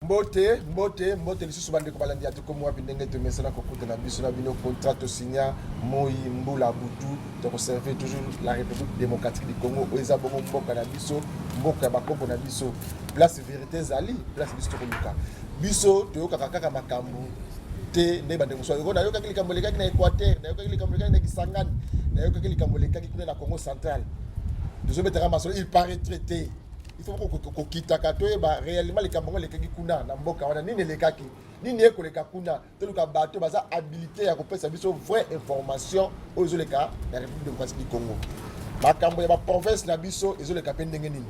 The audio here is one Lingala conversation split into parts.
mbote lisusu bande ko balandi ati ko mwa bindenge to mesala ko kuta na biso na bino contrat to signa moi mbula butu to conserver toujours la République démocratique du Congo oza bongo mboka na biso mboka ya bakoko na biso place vérité zali place biso ko luka biso to kaka makambu te ne bande muso ko na yoka likambo lekaki na Équateur na yoka likambo lekaki na Kisangani na yoka likambo lekaki kuna na Congo central nous mettra masolo il paraît traité il faut qu'on quitte kato ba réellement les camerounais les kaki kuna na mboka wana nini le kaki nini eko le kakuna to luka bato baza habilité ya kopesa biso vraie information aux les cas la République démocratique du Congo makambo ya ba province na biso ezo le kapende ndenge nini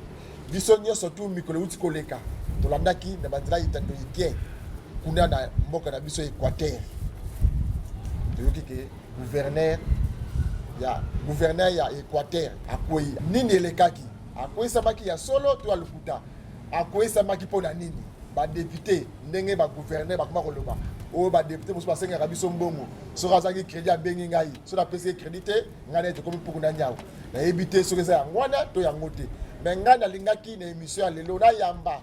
biso nyonso tu mikolo uti koleka to landaki na bandila itatoike kuna na mboka na biso Équateur to yoki ke gouverneur ya Équateur akoyi nini le kaki akoyi samaki ya solo to alukuta akoyi samaki pona nini ba député ndenge ba gouverneur ba kuma koloba o ba député musu basenga kabiso mbongo so razangi crédit abengi ngai so na pese crédit ngana te komi puku na nyao na ebité so keza ngwana to yango te mais ngana lingaki na émission ya lelo na yamba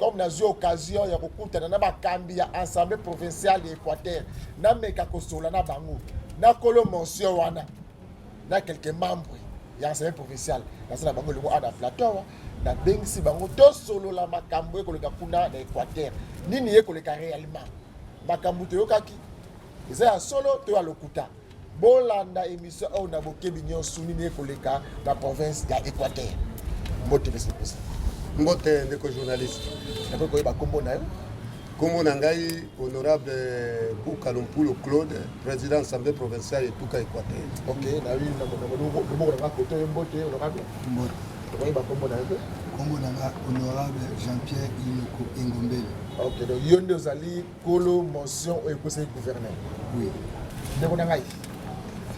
comme na zo occasion ya kokutana na bakambi ya Assemblée provinciale ya Équateur na meka kosola na bango na kolo mention wana na quelques membres ya Assemblée provinciale na sala bango le ana plateau na bengisi bango to solo la makambo ekoleka kuna na Équateur nini ekoleka réellement makambo to yokaki eza ya solo to ya lokuta bolanda émission o na bokebi nyonso nini ekoleka na province ya Équateur mbote pesa mbote ndeko journaliste na ko yeba kombo na yo kombo na ngai honorable Bukalumpulo Claude président Assemblée provinciale et Tuka Équateur. OK na wi na mo na ko to mbote honorable mbote ko yeba kombo na yo kombo na honorable Jean-Pierre Iloko Engombele. OK donc yonde ozali kolo mention au conseil gouverneur. Oui ndeko na ngai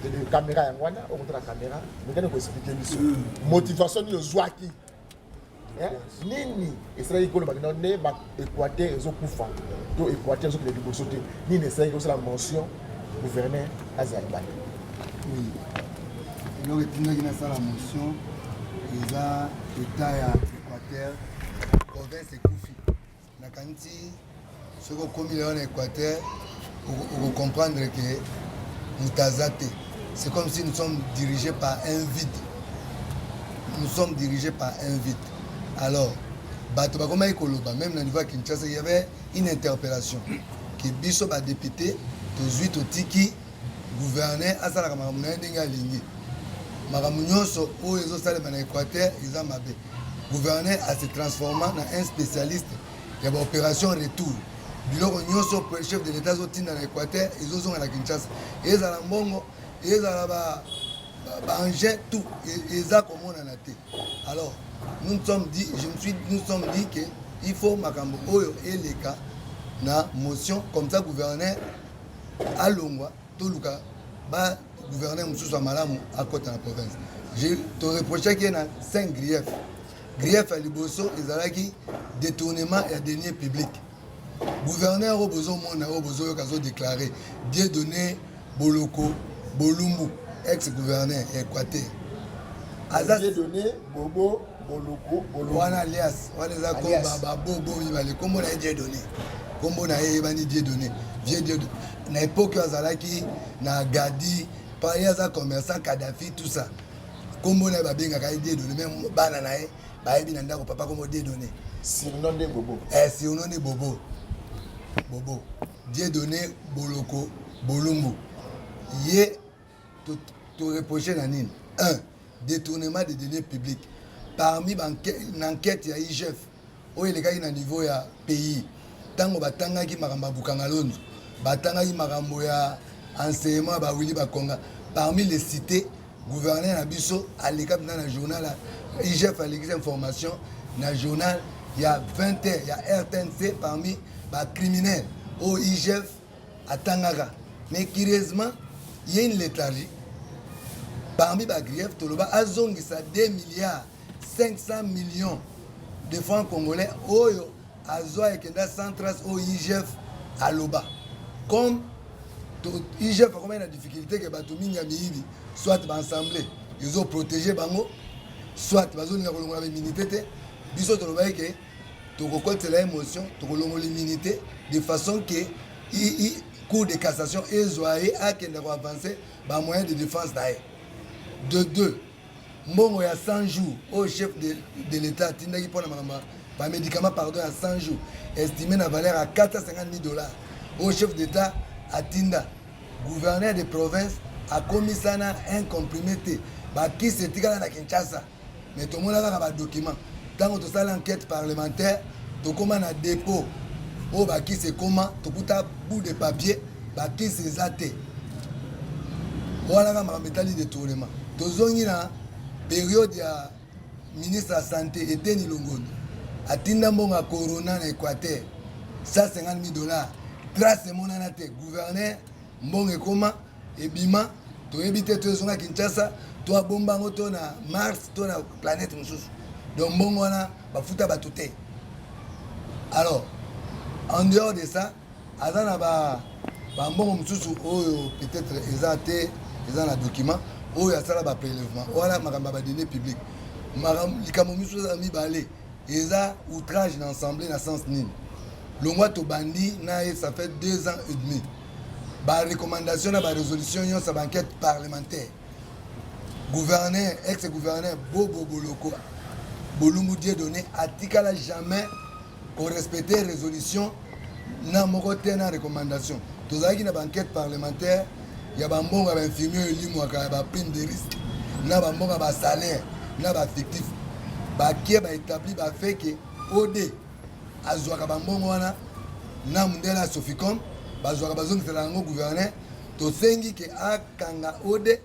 de caméra ya ngwana o montra caméra ngene ko expliquer biso motivation ni ozwaki nini Israël kolo bakina ne ba Équateur ezokufa to Équateur ezokile liboso te nini Israël ko la mention gouverneur Azalban. Oui donc etinaki na sala mention eza état ya Équateur province ekufi na kanti soko komi leo na Équateur on comprendre que mutazate c'est comme si nous sommes dirigés par un vide. Nous sommes dirigés par un vide. Alors, même au niveau de Kinshasa, il y avait une interpellation que biso ba député, to tiki gouverneur asala kama mnaendenga lingi. Maramunyoso o ezo sale na Équateur, ils mabe. Gouverneur a se transformé en un spécialiste de l'opération retour. Biloko nyoso pour le chef de l'État zotinda na Équateur, ils ont na Kinshasa. Ils ala mbongo, ils ala ba engin tout, ils a comme on en a été. Alors nous nous sommes dit qu'il faut makambo oyo et les cas na motion comme ça gouverneur à Longwa toluka ba gouverneur mususu malamu à côté de la province. Je te reproché qu'il y a 5 griefs. Grief à liboso ezalaki détournement et deniers publics. Gouverneur au besoin mona au besoin okazo déclaré Dieu donné Boloko Bolumbu ex-gouverneur Équateur. Dieu donné Bobo Boloko wana alias wana za komba ba bobo ibale kombo na Dieu donné kombo na yebani Dieu donné Dieu na époque azalaki na Gadi par yaza commerçant Kadhafi tout ça kombo na ba benga ka Dieu donné même bana na ye ba yebi na ndako papa kombo Dieu donné surnom de Bobo surnom de Bobo Dieu donné Boloko Bolumbu ye to reprocher na nini 1 détournement des deniers publics. Parmi l'enquête, il y a IGF, où il y a un niveau ya pays. Tango batanga ki maramba bukangalonzo, batanga ki marambo ya enseignement ba wili ba konga. Parmi les cités, gouverneur Nabiso à l'écap dans le journal, IGF a l'écrit information dans le journal, il y a 20 heures, il y a RTNC parmi les criminels, au IGF à Tangaga. Mais curieusement, il y a une léthargie. Parmi les griefs, Toloba a zongi ça 2 milliards 500 millions de francs congolais. Oyo Azoa et Kenda Centras au IGF à Loba. Comme IGF a combien de difficultés que Batoumi Yamibi, soit ensemble, ils ont protégé Bango, soit ils ont une milité. Biso Toloba que tokokote la émotion tokolongo l'immunité de façon que cour de cassation ezoaye akende ko avancer ba moyen de défense d'ailleurs. De deux, mbongo ya 100 jours au chef de l'État tindaki pona makamba ba médicament pardon à 100 jours estimé na valeur à 450 000 $. Au chef d'État atinda gouverneur de province a commis ça na un comprimé te ba qui se tika na Kinshasa mais tout le monde a ba document tant que ça l'enquête parlementaire to koma na dépôt o ba qui c'est comment to kuta bout de papier ba qui c'est zaté voilà ka métalli de tournement to zongi na période ya ministre de la santé Eteni Longondo atinda mbonga corona na Équateur 150 000 $. Trace monana te gouverneur mbonga koma ebima to ebite to zonga Kinshasa to abomba ngoto na Mars to na planète mususu donc mbongo wana bafuta batute. Alors en dehors de ça azana ba mbongo mususu oyo peut-être ezate ezana document oyo asala ba prélèvement voilà makamba ba données publiques likambo mususu ami balé eza outrage dans l'assemblée na sens nini longwa to bandi na ça fait 2 ans et demi ba recommandation na ba résolution yon sa enquête parlementaire gouverneur ex-gouverneur Bobo Boloko Bolungu Dieudonné atikala jamais qu'on respecter résolution na moko te na recommandation tozalaki na ba enquête parlementaire ya ba mbongo ba infirmier elimwaka ba prime de risque na ba mbongo ba salaire na ba fictif ba kie ba établi ba fait que OD azwaka ba mbongo wana na mundela Soficom bazwaka bazongisa ngo gouverneur to sengi que akanga OD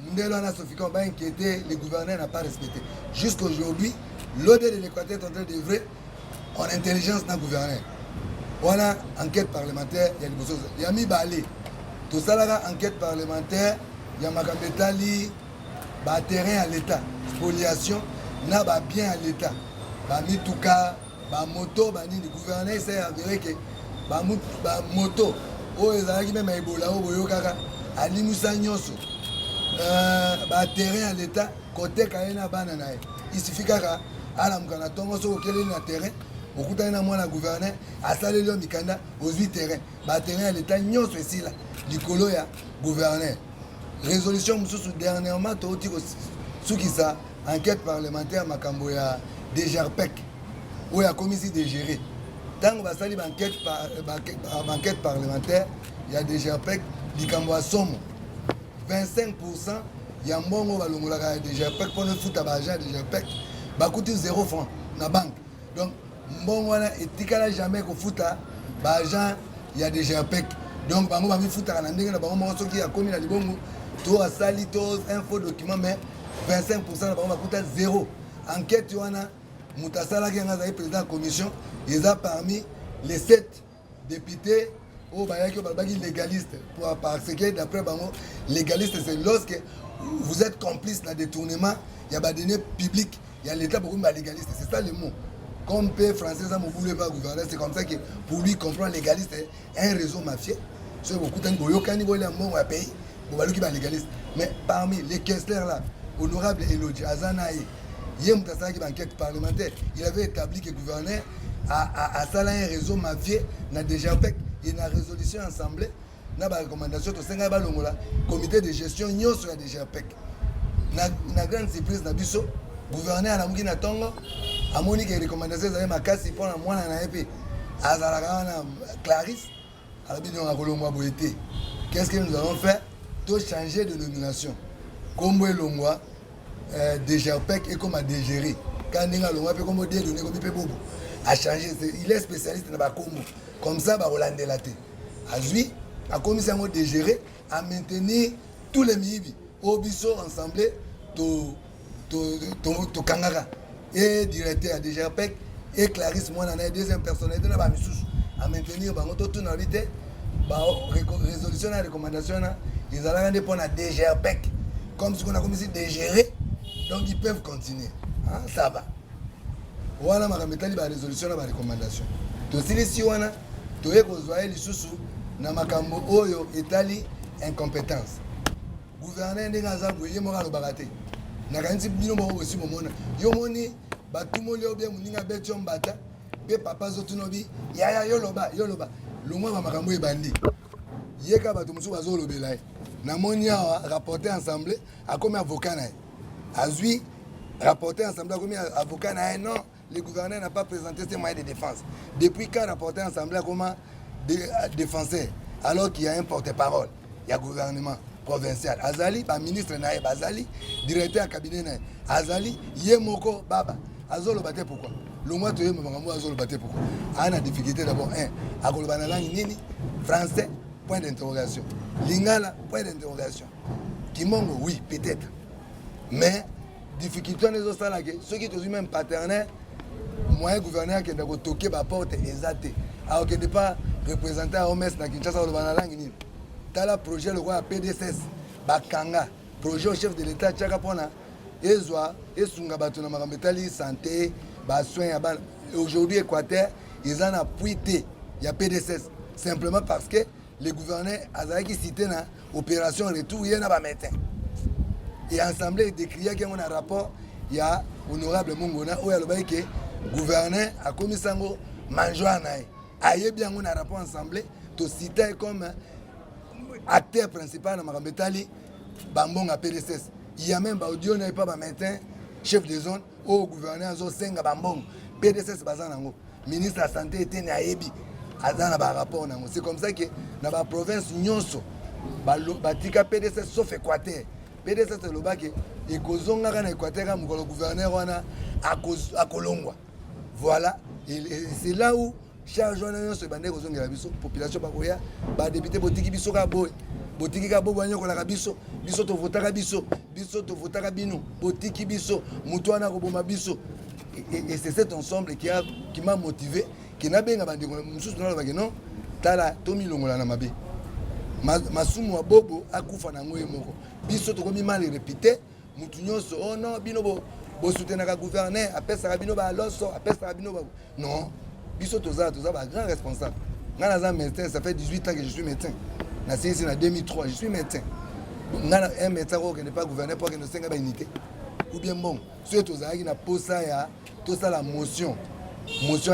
mundela na Soficom ba inquiété le gouverneur n'a pas respecté jusqu'aujourd'hui l'OD de l'Équateur est en train d'œuvrer en intelligence na gouverneur voilà enquête parlementaire il y a mis balé tout ça là enquête parlementaire il y a makambetali ba terrain à l'état spoliation na ba bien à l'état ba mituka ba moto ba ni gouverneur c'est avéré que ba moto o ezalaki même ebola o boyo kaka ali musa nyonso ba terrain à l'état côté kaena bana na il suffit kaka ala mukana tongo so okele na terrain okutana na mwana gouverneur asaleli yo mikanda ozwi terrain ba terrain à l'état nyonso esila likolo ya gouverneur résolution mususu dernièrement to tiko suki sa enquête parlementaire makambo ya DGRPEC ou ya commission de gérer tant ba sali enquête parlementaire ya DGRPEC likambo ya somo 25% ya mbongo balongolaka ya DGRPEC pour ne futa ba agent DGRPEC ba coûte 0 francs na banque donc mbongo wana etikala jamais ko futa ba agent ya DGRPEC donc bango ba mi futa na ndenge na bango moko soki ya komi na libongo to asali to info document mais 25% na bango ba coûte 0 enquête wana mutasala ki nga za président de commission ils a parmi les 7 députés au bayaki balbaki légaliste pour parce que d'après bango légaliste c'est lorsque vous êtes complice dans détournement il y a ba données publiques il y a l'état beaucoup ba légaliste c'est ça le mot comme paix français ça moboule pas gouverneur c'est comme ça que pour lui comprendre légaliste un réseau mafieux c'est beaucoup de boyokani bola mbongo ya pays bo baluki ba légaliste mais parmi les questionnaires là honorable Elodie Azanaï hier mutasaki ba enquête parlementaire il avait établi que le gouverneur a sala un réseau mafieux na DGRPEC et na résolution assemblée na ba recommandation to senga ba longola comité de gestion nyonso ya DGRPEC na grande surprise na biso gouverneur na mukina tongo amoni que recommandation za makasi pour na mwana na epe azalaka na Clarisse alabino akolongwa boyete qu'est-ce que nous allons faire to changer de nomination kombo elongwa DGRPEC et comme à dégérer quand ninga longwa pe kombo de donner comme pe bobo a changer il est spécialiste na ba kombo comme ça ba Hollande la té azui a commis à dégérer à maintenir tous les mibi au biso ensemble to kangara et directeur à DGRPEC et Clarisse moi na deuxième personnalité na ba misusu à maintenir bango to tonalité ba résolution na recommandation na ils allaient pour la DGRPEC comme ce qu'on a commencé de gérer donc ils peuvent continuer hein, ça va voilà ma metali ba résolution na ba recommandation to silisi wana to ekozwa lisusu na makambo oyo etali incompétence gouverneur ndenga za boye mo kalo bakate na kanti bino mo aussi momona yo moni batumoli obie muninga betyo mbata pe papa zotunobi yaya yoloba longwa ba makambo ebandi yeka bato mosusu bazolobela ye namoni awa rapporter ensemble akomi avocat na ye azwi rapporter ensemble akomi avocat na ye non le gouverneur n'a pas présenté ses moyens de défense depuis quand rapporter ensemble akomi défenseur alors qu'il y a un porte-parole il y a gouvernement provincial azali ba ministre na ye bazali directeur ya cabinet na ye azali ye moko baba azoloba te pourquoi longwa toye makambo azoloba te pourquoi ana difficulté d'abord akoloba na langue nini français point d'interrogation lingala point d'interrogation kimongo oui peut-être mais difficulté wana ezosala ke soki tozwi même partenaire moyen gouverneur akende kotoke baporte eza te akokende pa représentant ya oms na kinshasa koloba na langue nini tala projet lokola ya pdss bakanga projet au chef de l'état tiaka mpona ezwa esunga bato na makambo etali santé basoin ya bana aujourd'hui équateur eza na pui te ya pdss simplement parce que le gouverneur azalaki cité na opération retour ye na bamédecin et ensemble décriaki yango na rapport ya honorable mongona oyo alobaki ke gouverneur akomisa yango manjoire na ye ayebi yango na rapport ensemble tocita ye comme acteur principal na makambo etali bambonga pdss il y a même baaudio na ye pa bamédecin chef de zone oyo gouverneur azosenga bambongo pdss baza nango ministre ya santé eteni ayebi aza na barapport nango c'est comme ça que na baprovince nyonso batika pdss sauf équateur pdss elobaki ekozongaka na équateur ka mokolo gouverneur wana akolongwa voilà et c'est là où charge wana nyonso ebande kozongela biso population bakoya badepute botiki biso ka boye botiki ka boye banyokolaka biso tovotaka biso tovotaka bino botiki biso moto wana akoboma biso et c'est cet ensemble qui m'a motivé qui n'a benga bandeko mosusu nalobaki non tala tomilongola na mabe masumu wa bobo akufa na ngoye moko biso tokomi mal répété mutu nyonso oh non bino bosutenaka gouverneur apesaka bino baloso apesaka bino non biso toza ba grand responsable nga naza médecin ça fait 18 ans que je suis médecin na sisi na 2003 je suis médecin nga un médecin ko n'est pas gouverneur pour que nous senga ba unité ou bien bon ceux tozalaki na posa ya tosala motion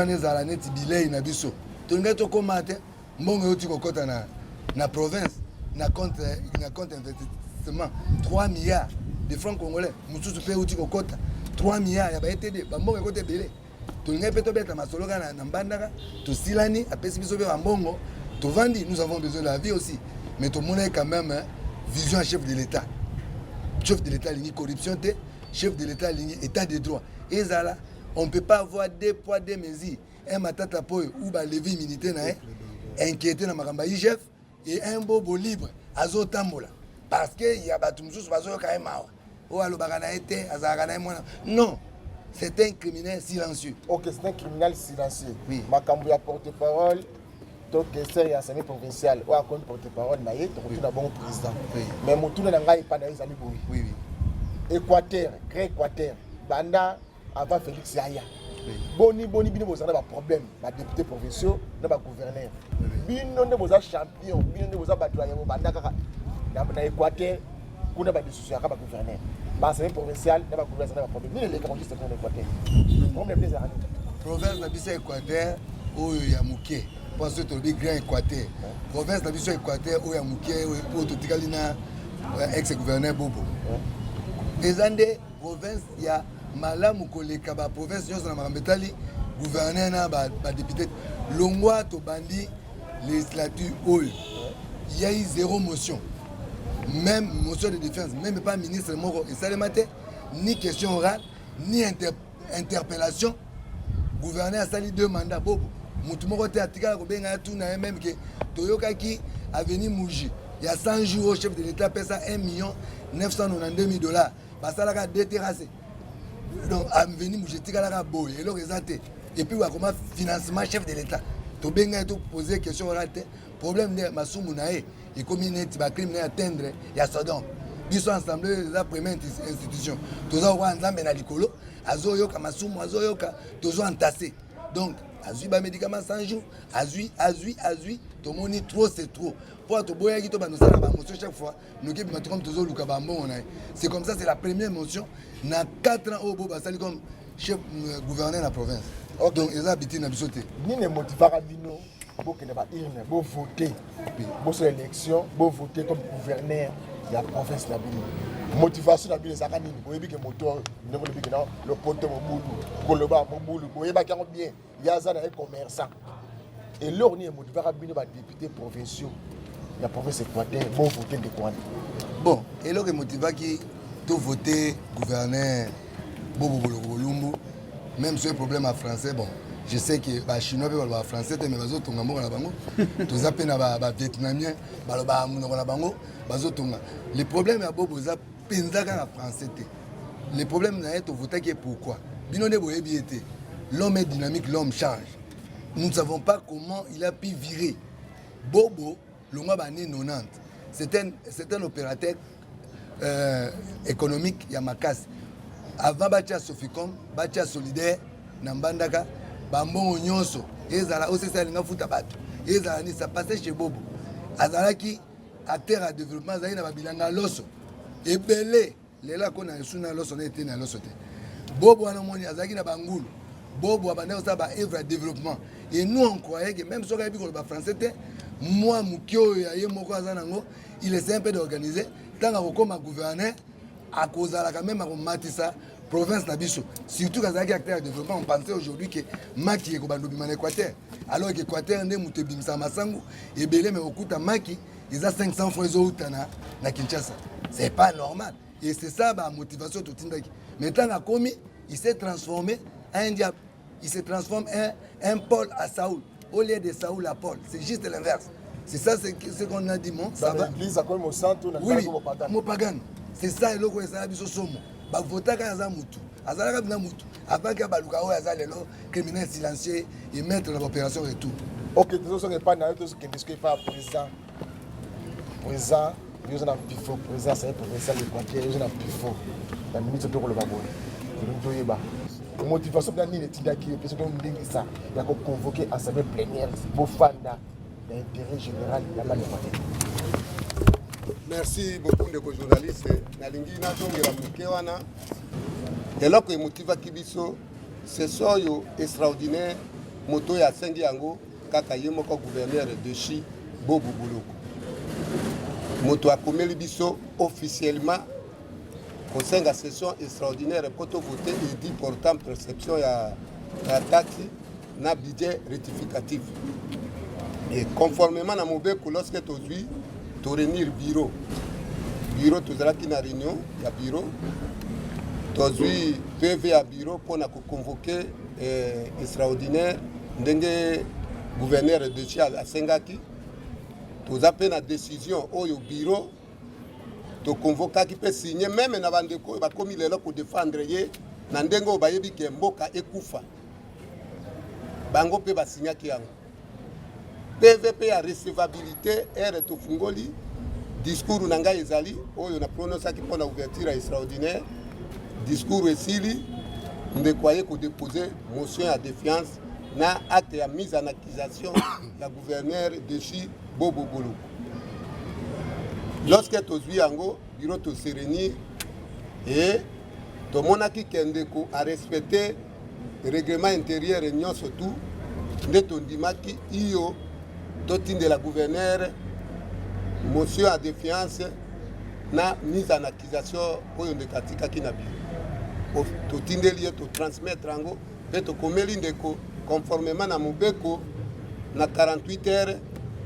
ezala neti bilei na biso tolingai tokóma te mbongo euti kokɔta na province na compte investissement 3 milliards de francs congolais mosusu mpe euti kokɔta 3 milliards ya baetd bambongo ekota ebele tolingai mpe tobeta masolo kaka na mbandaka tosilani apesi biso mpe bambongo tovandi nous avons besoin de la vie aussi mais tomonai quand même vision ya chef de l'état alingi corruption te chef de l'état alingi état de droit ezala on ne peut pas avoir deux poids deux mesures un matata poyo ou ba levi immunité na inquiété na makamba IGF et un bobo libre azotambola parce que il y a bato mususu bazoyoka ye mawa oyo alobaka na ye te azalaka na ye mwana non c'est un criminel silencieux. Ok, c'est un criminel silencieux. Oui. Makambo ya porte-parole donc c'est ya assemblée provinciale ou comme porte-parole na ye to na bon président. Oui. Mais mutuna na ngai pa na ezali boyi. Oui. Équateur, Grand Équateur, banda avant Félix Yaya. Oui. Boni bino bozana ba problème, ba députés provinciaux, na ba gouverneur. Bino ne boza champion, bino ne boza bato ya banda kaka na Équateur, kuna ba décision ka ba gouverneur. Ba assemblée provinciale, na ba gouverneur na ba problème. Ni les conquistes de l'Équateur. Problème des arrêts. Province na biso Équateur oyo ya muke. Parce que tobi Grand Équateur. Province na biso Équateur oyo ya muke oyo totikali na ex-gouverneur Bobo. Ezande province ya malamu koleka ba province nyonso na makambo etali gouverneur na ba député longwa to bandi législature oyo il y a eu zéro motion même motion de défense même pas ministre moko esalema te ni question orale ni interpellation gouverneur asali 2 mandats bobo mutu moko te atikala kobenga ya tuna ye même ke toyokaki avenir Muji il y a 100 jours au chef de l'état pesa 1 992 000 $. Basalaka déterrassé. Donc, avenir Muji tikalaka boy et l'orezate. Et puis, comment financement chef de l'état. To benga to poser question orate. Problème de masumu nae et comme net ba crime na atteindre ya Sodome. Biso ensemble les premières institutions. Toza wa nzambe na likolo azoyoka masumu azoyoka tozo entassé. Donc azui ba médicament 100 jours azui tomoni trop c'est trop pour to boya ki to ba nous sala ba motion chaque fois nous ki ba comme tozo luka ba mbongo na c'est comme ça c'est la première motion na 4 ans au bo ba sali comme chef gouverneur de la province. Ok. Donc ils habitent na biso te. Nini motivaka bino bokende ba urne bo voter bo sur élection bo voter comme gouverneur de la province de bino. Motivation na bino ezaka nini boyebi ke moto ndeko lobi ke na le poto mobulu koloba mobulu boyeba kango bien yaza na commerçant et lors ni motivaka bino ba députés provinciaux la province Équateur bo voter de quoi. Bon, et là que motivaki tout voter gouverneur Bobo Bolumbu, même sur le problème en français, bon, je sais que les Chinois peuvent parler français, mais les autres ont parlé français. Tous les Vietnamiens parlent français. Le problème est Bobo, c'est qu'ils parlent français. Le problème est de voter pourquoi. L'homme est dynamique, l'homme change. Nous ne savons pas comment il a pu virer. Bobo, l'homme a né 90. C'est un opérateur économique, Yamakas. Avant Batia Soficom, Batia Solidaire, Nambandaka, Bambon Nyonso, Ezala, Osesa Linga Futabato, Ezala ni ça passait chez Bobo. Azalaki, acteur à développement, Zahina Babilanga Loso. Et Belé, les là qu'on a sous Loso, on a été dans Loso. Bobo Anamoni, Azaki na Bangoul, Bobo Abane Osaba, œuvre à développement. Et nous on croyait que même si on a vu que le français, moi, Moukio, Yayemoko Azanango, il essaie un peu d'organiser, tant comme gouverneur. À cause de la même Matissa, province Nabiso. Surtout quand il y a acteur de développement, on pensait aujourd'hui que Maki est en Équateur. Alors que l'Équateur est Moutebimsa Massangu et Belé, mais au coup de Maki, ils ont 500 fois na Kinshasa. C'est pas normal. Et c'est ça la motivation de tout le monde. Maintenant, il a commis, il s'est transformé en un diable. Il se transforme en un Paul à Saoul. Au lieu de Saoul à Paul. C'est juste l'inverse. C'est ça ce qu'on a dit, mon. Ça va. L'église a comme au centre, oui, Mopagano. C'est ça, le logo est là, biso somo. Ba vota ka za mutu. Azala ka bina mutu. Avant que baluka o azale lo criminel silencieux et mettre l'opération et tout. OK, tout ça n'est pas dans tout ce qui discute pas président. Président, nous avons plus fort. Président c'est provincial l'Équateur, nous avons plus fort. La ministre de le babou. Nous doyeba. Motivation dans ni tindaki parce que ndingi ça. Il y a convoquer assemblée plénière pour fanda l'intérêt général de la Équateur. Merci beaucoup de journalistes. Nalingi na tongela mukewana. Eloko emotiva kibiso c'est soyo extraordinaire moto ya sengi yango kaka yemoko gouverneur de Chi Bobo Boloko. Moto akomeli biso officiellement au sein de la session extraordinaire pour voter et dit portant perception ya taxe na budget rectificatif. Et conformément à Mobeko lorsque tu suis to réunir bureau tozalaki na réunion ya bureau tozwi PV à bureau pour convoquer extraordinaire ndenge gouverneur de Chi asengaki toza pe na décision oyo bureau to convokaki pe signer même na bandeko bakomi lelo ko défendre ye na ndenge oyo bayebi ke mboka ekufa bango pe basignaki yango PVP à recevabilité R tofungoli discours nanga ezali oyo na prononcaki pour la ouverture extraordinaire discours esili ndekwaye ko déposer motion à défiance na acte ya mise en accusation la gouverneur de Chi Bobo Boloko. Lorsque tozwi yango bureau to se réunir et to monaki kendeko à respecter règlement intérieur et surtout nde tondimaki iyo de la gouverneure motion à défiance na mise en accusation oyo ndekatika kinabi to tindeli to transmettre ango pe to komeli ndeko conformément na mobeko na 48 heures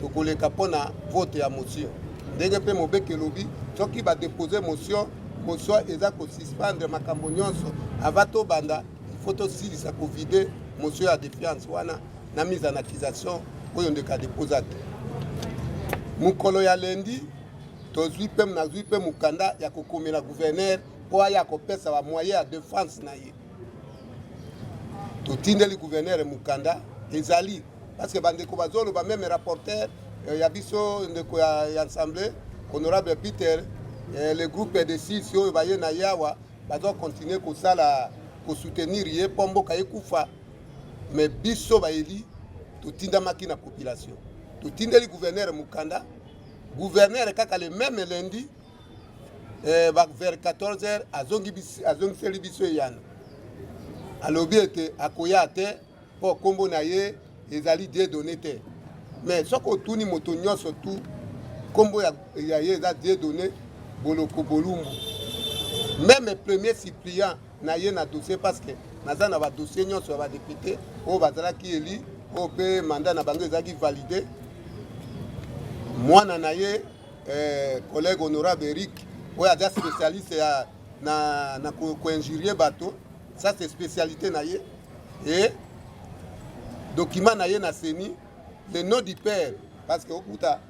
to koleka pona vote ya motion ndenge pe mobeko lobi soki ba déposer motion eza ko suspendre makambo nyonso avant to banda il faut aussi ça ko vider motion à défiance wana na mise en accusation oyo ndeka déposer mukolo ya lendi tozwi pe nazwi pe mukanda ya kokomela gouverneur po aya kopesa ba moyen ya défense na ye totindeli gouverneur mukanda ezali parce que bandeko bazolo ba même rapporteur ya biso ndeko ya assemblée honorable Peter le groupe de 6 oyo baye na yawa bazo continuer ko sala ko soutenir ye pombo ka ekufa mais biso baeli totinda maki na population totindeli gouverneur mukanda gouverneur kaka le même lundi vers 14h azongi seli biso yana alobi ete akoya te pour kombo na ye ezali die donné te mais soko otuni moto nyonso tu kombo ya ye eza die donné boloko bolumbu même premier suppléant na ye na dossier parce que naza na ba dossier nyonso ya ba député oyo bazalaki eli oyo mpe mandat na bango ezalaki validé mwana na ye collègue honorable Eric oyo aza spécialiste ya na koinjurie bato ça c'est spécialité na ye et document na ye na seni le nom du père parce que okuta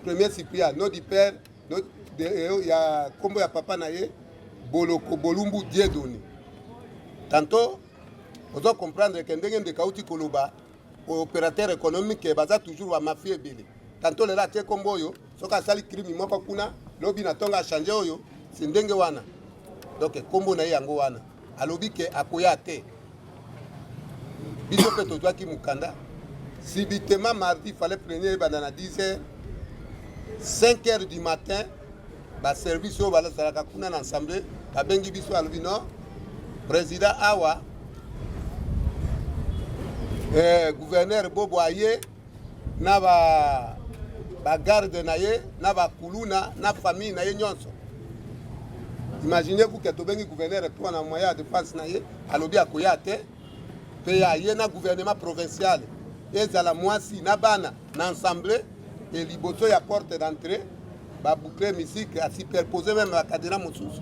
premier suppléant nom du père ya kombo ya papa na ye boloko bolumbu die donné tantôt ozo comprendre que ndenge ndeka uti koloba opérateur économique baza toujours ba mafia ebele tantôt lelo atie kombo oyo soki asali crime moko kuna lobi na ntongo achange oyo si ndenge wana donc kombo na ye yango wana alobi ke akoya te biso mpe tozwaki mokanda subitement mardi fallait premier ebanda na 10h 5h du matin baservice oyo basalaka kuna na assemblée babengi biso alobi non président awa gouverneur bobo aye na bagarde na ye na bakuluna na famille na ye nyonso imaginez-vous que tobengi gouverneur mpo na moyen ya défense na ye alobi akoya te mpe aye na gouvernement provincial ezala mwasi na bana na assemblée e liboso ya porte d'entrée baboucle misike asuperpose meme bakadena mosusu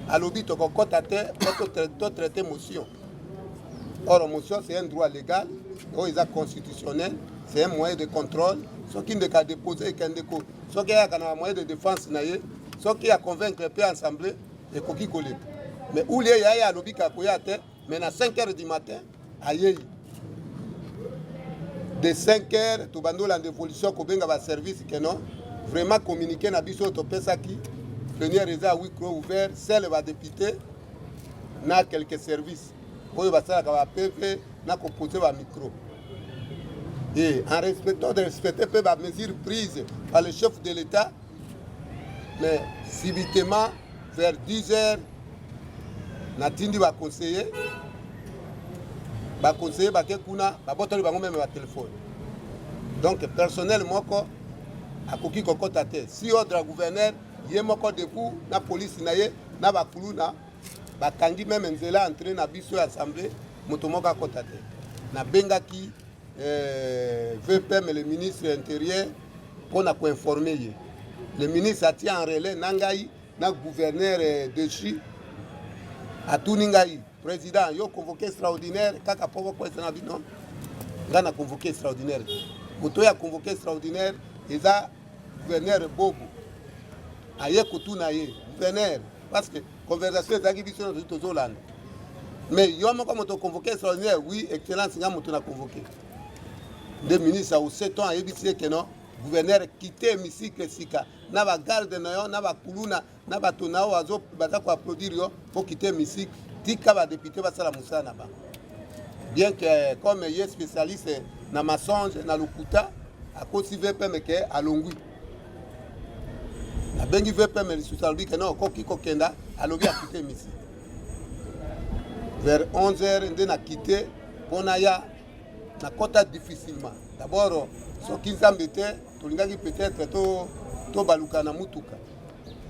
alobi tokokota te mpo totraite motion or motion c'est un droit légal oyo eza constitutionnel c'est un moyen de contrôle soki ndeka dépose ekendeko soki ayaka na moyen de défense na ye soki aconvaincre mpe assemblée ekoki koleka mais ulie yaye alobi kakoya te mais na 5h du matin ayei de 5h tobandola dévolution kobenga baservice ke non vraiment communiquer na biso topesaki plénière eza huis clos ouvert seul badéputé na quelques services oyo basalaka ba PV na composer ba micro et en respectant de respecter peu ba mesures prises par le chef de l'État mais subitement vers 10h natindi ba conseiller bake kuna babotoli bango meme ba téléphone donc personnel moko akoki kokota te si ordre gouverneur ye moko debout na police na ye na bakuluna bakangi meme nzela entré na biso ya assemblée moto moko akota te na bengaki VPM le ministre intérieur pour na koinformer ye le ministre atia en relais na ngai na gouverneur déchu atuni ngai président yo convoqué extraordinaire kaka povo kwesa na bino ngana convoqué extraordinaire moto ya convoqué extraordinaire eza gouverneur bobo aye kutuna ye gouverneur parce que conversation ezaki biso na tozolanda mais yo moko moto convoqué extraordinaire oui excellence nga moto na convoqué de ministre au 7 ans ayebisi ke non gouverneur quitter hémicycle sika na ba garde na yo na ba kuluna na bato na oyo baza ko applaudir yo pour quitter hémicycle tika ba député basala musana ba bien que comme il est spécialiste na mensonge na lokuta akosi VPM ke alongui na bengi VPM li susalobi ke non koki kokenda alobi a quitter hémicycle vers 11h nde na quitter pona ya na kota difficilement d'abord soki nzambe te tolingaki peut-être to baluka na mutuka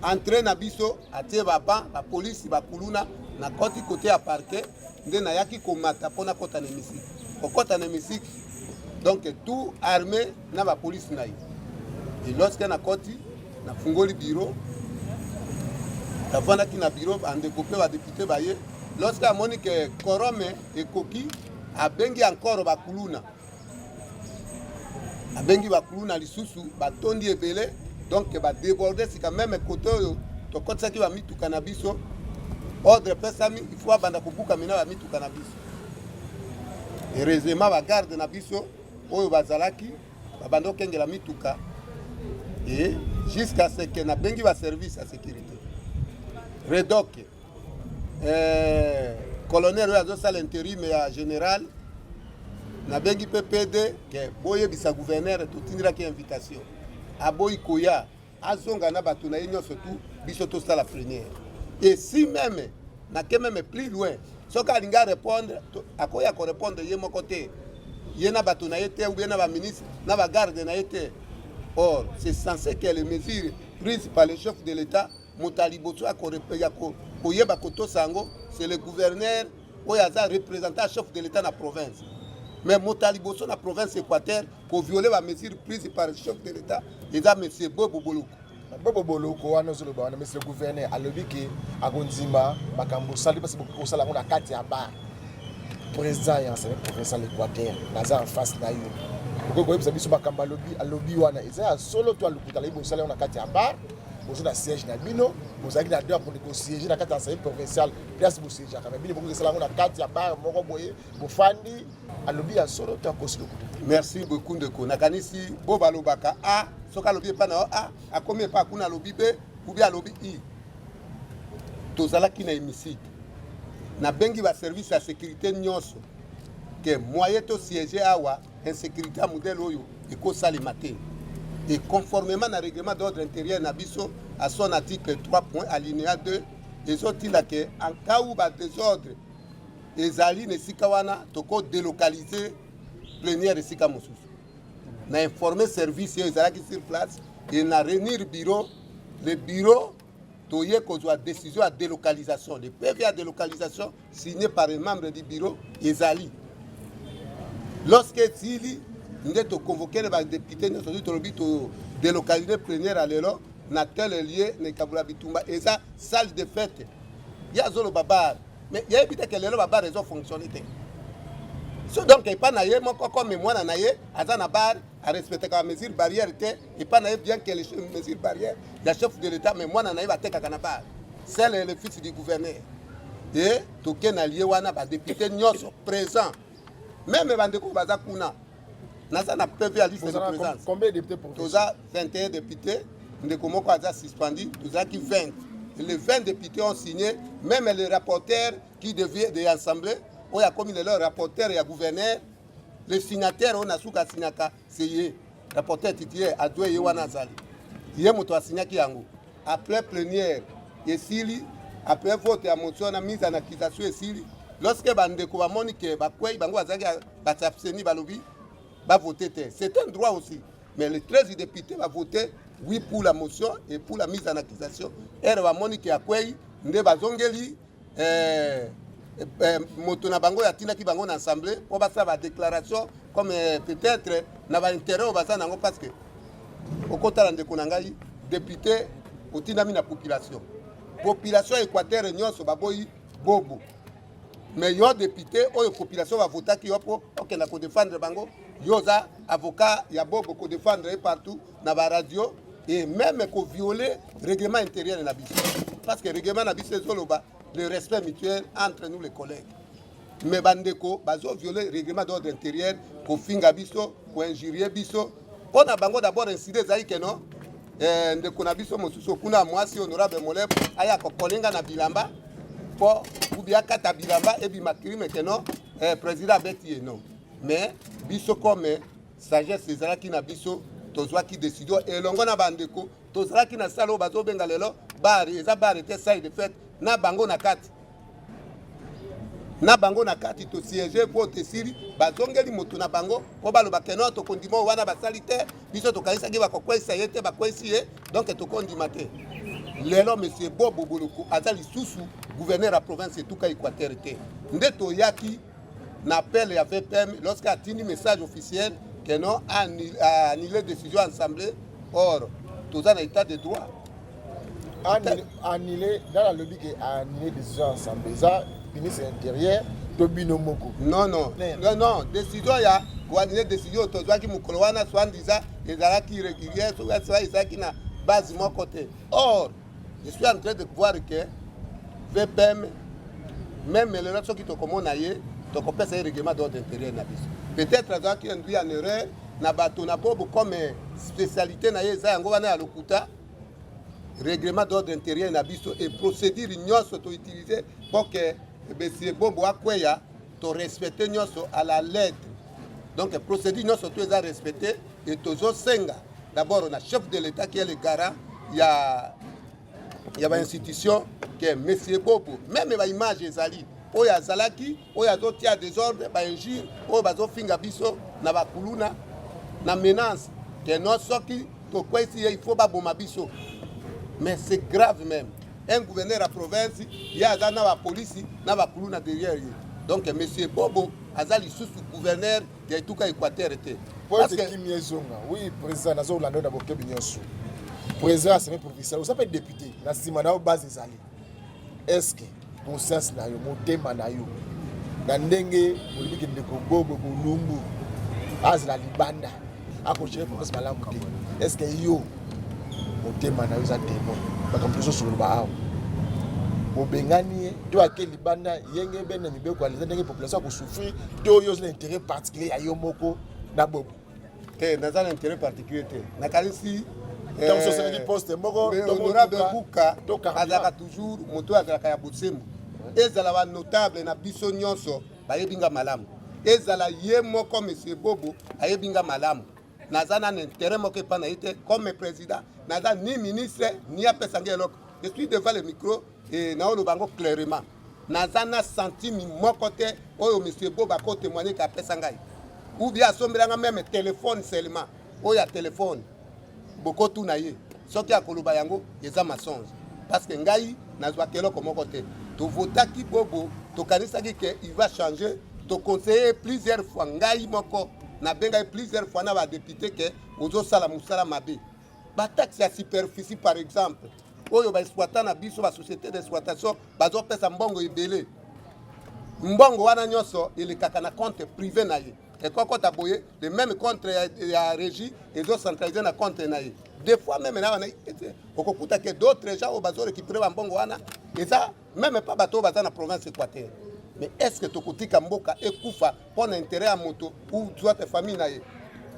entré na biso atie baba ba police bakuluna na koti côté ya parquet nde na yaki komata pona kota na hémicycle kokota na hémicycle donc tout armé na ba police na ye et lorsque na koti na fungoli bureau tafandaki na bureau andekopé ba député baye lorsque amoni ke korome ekoki abengi encore bakuluna abengi bakuluna lisusu batondi ebele donc ba déborder sika même côté oyo tokotisaki ba mituka na biso ordre pesami il faut abanda kobuka mina ba mituka na biso heureusement ba garde na biso oyo bazalaki babanda okengela mituka et jusqu'à ce que na bengi ba service à sécurité redoc colonel oyo azosala intérim ya général na bengi PPD ke boyebisa gouverneur totindiraki invitation aboyi koya azonga na bato na ye nyonso tu biso tosala plénière et si même na ke même plus loin soki alinga répondre akoya korépondre ye moko te ye na bato na ye te ou bien na baministre na bagarde na ye te. Or c'est censé que les mesures prises par le chef de l'État moto aliboso ya koyeba kotosa yango c'est le gouverneur oyo aza représentant chef de l'État na province. Mais moto aliboso na province Équateur ko violer ba mesures prises par le chef de l'État eza monsieur Bobo Boloko. Bobo Boloko wana zoloba wana monsieur le gouverneur alobi ke akondima makambo sali parce que osala ngona kati ya bar président ya ensemble provincial Équateur naza en face na yo ko yebisa biso makambo alobi wana eza solo to alukuta libo osala ngona kati ya bar bozo na siège na bino bozaki na droit pour négocier na kati ya ensemble provincial place bo siège quand même bino boko osala ngona kati ya bar moko boye bofandi alobi ya solo to akosi lokuta. Merci beaucoup ndeko nakanisi bo balobaka a soka lobi pa na a akomi pa kuna lobi b ou bien lobi i tozala ki na hémicycle na bengi ba service ya sécurité nyonso que moyen to siéger awa insécurité modèle oyo ekosalema te et conformément na règlement d'ordre intérieur na biso à son article 3 point alinéa 2 ezotila ke en cas où ba désordre ezali na esika wana toko délocaliser plénière esika mosusu na informer service oyo ezalaki sur place et na réunir bureau le bureau toye kozwa décision à délocalisation le PV à délocalisation signé par un membre du bureau ezali lorsque ezili nde to convoquer les députés nyonso soki tolobi to délocaliser plénière alelo na tel lieu na kabula bitumba eza salle de fête ya zolo babar mais yebi te ke lelo babar ezo fonctionner te. So donc il pas na ye moko comme mwana na ye aza na bar à respecter la mesure barrière te et pas na ye bien que les mesures barrières la chef de l'État mais mwana na ye ba teka kana bar c'est le fils du gouverneur et toke na lié wana ba député nyonso présent même bandeko baza kuna naza na PV à liste de présence. Combien de députés pour toza 21 députés ndeko moko aza suspendu toza ki 20 et les 20 députés ont signé même les rapporteurs qui devaient de l'Assemblée où il y a comme le rapporteur et le gouverneur, le signataire, on a souka signaka, c'est le rapporteur titulaire, Adoué Yowana Zali. Il y a un signé qui yango. Après plénière, et s'il après vote à motion, on a mis en accusation et s'il lorsque Bandeko va moniquer, Bakoué, Bango Azali, Batsapseni, Balobi, va voter. C'est un droit aussi. Mais les 13 députés vont voter oui pour la motion et pour la mise en accusation. Et va moniquer à Koué, Nde Bazongeli, moto na bango ya tina ki bango na assemblée pour basa ba déclaration comme peut-être na ba intérêt au basa nango parce que au kotala ndeko na ngai député otina mi na population Équateur nyonso baboyi bobo mais yo député oyo population va voter ki yo po OK na ko défendre bango yoza avocat ya bobo ko défendre partout na ba radio et même ko violer règlement intérieur na biso parce que règlement na biso zoloba le respect mutuel entre nous les collègues. Mais bandeko bazo violer règlement d'ordre intérieur ko finga biso ko injurier biso pona bango d'abord incident zai que non ndeko na biso mosusu kuna mwasi honorable Molep aya ko kolenga na bilamba po ubia kata bilamba et bi makrime que non président beti non mais biso comme sagesse ezala ki na biso tozwa ki décision et longo na bandeko tozala ki na salo bazo benga lelo bar eza bar était salle de fête na bango na kati to siéger vote siri bazongeli moto na bango po baloba keno to kondima wana basali te biso to kaisa ki bakokwesa yete bakwesi ye donc to kondima te lelo monsieur Bobo Boloko azali susu gouverneur à province etuka Équateur te nde to yaki na appel ya VPM lorsqu'il a tenu message officiel que non annulé décision assemblée or tous en état de droit annulé dans la lobby qui a annulé décision ensemble ça ministre intérieur Tobino Moko non décision ya ko annulé décision to zwaki mukolo wana swandiza ezalaki irrégulière so ça ezaki na base mon côté or je suis en train de voir que VPM même les gens qui to komona ye to ko pesa règlement d'ordre intérieur na biso peut-être azaki induit en erreur na bato na bobo comme spécialité na ye za yango wana ya lokuta règlement d'ordre intérieur na biso et procédure nyonso to utiliser pour que monsieur Bombo akweya to respecter nyonso à la lettre donc procédure nyonso to eza respecter et tozo senga d'abord on a chef de l'État qui est le garant il y a ba institution que monsieur Bobo même ba image ezali oyo azalaki oyo azotia désordre bainjure oyo bazofinga biso na bakuluna na menace ke no soki tokwesi ye il faut baboma biso. Mais c'est grave même. Un gouverneur à province, il y a la police, na ba kuluna derrière lui. Donc monsieur Bobo azali sous gouverneur de tout cas Équateur était. Parce que oui, président nazo lando na bokebi nyonso. Président c'est provincial, vous appelez député, na simana au base ezali. Est-ce que conscience na yo motema na yo na ndenge olibiki ndeko Bobo Bulumbu azala libanda akoche province malamu te. Est-ce que yo motema na yo za témoin bakambiso sur ba awo bobengani to akeli banda yenge bene mibeko aliza ndenge population ko souffrir to yo un intérêt particulier ya yo moko na Bobo que dans un intérêt particulier na kalisi comme ça c'est poste moko honorable Buka azaka toujours moto azaka ya botsemu ezala ba notable na biso nyonso bayebinga malamu ezala ye moko monsieur Bobo ayebinga malamu nazana un intérêt moko pa na ite comme président naza ni ministre ni apesanga eloko. Je suis devant le micro et naolo bango clairement nazana sentimi moko te oyo monsieur Bobo ko témoigner ka pesanga ou bien asombelanga même téléphone seulement oyo téléphone boko tu na ye soki akoloba yango eza mensonge parce que ngai nazwa keloko moko te to votaki Bobo to kanisaki que il va changer to conseiller plusieurs fois ngai moko na benga plusieurs fois na ba député que ozo sala musala mabe ba taxe ya superficie par exemple oyo ba exploitant na biso ba société d'exploitation bazo pesa mbongo ibele mbongo wana nyonso ile kaka na compte privé na ye et koko taboye le même compte ya régie et zo centraliser na compte na ye des fois même na wana okokuta que d'autres gens au bazo récupérer ba mbongo wana et ça même pas bato baza na province Équateur. Mais est-ce que tokotika mboka ekufa pour intérêt à moto ou soit famille na ye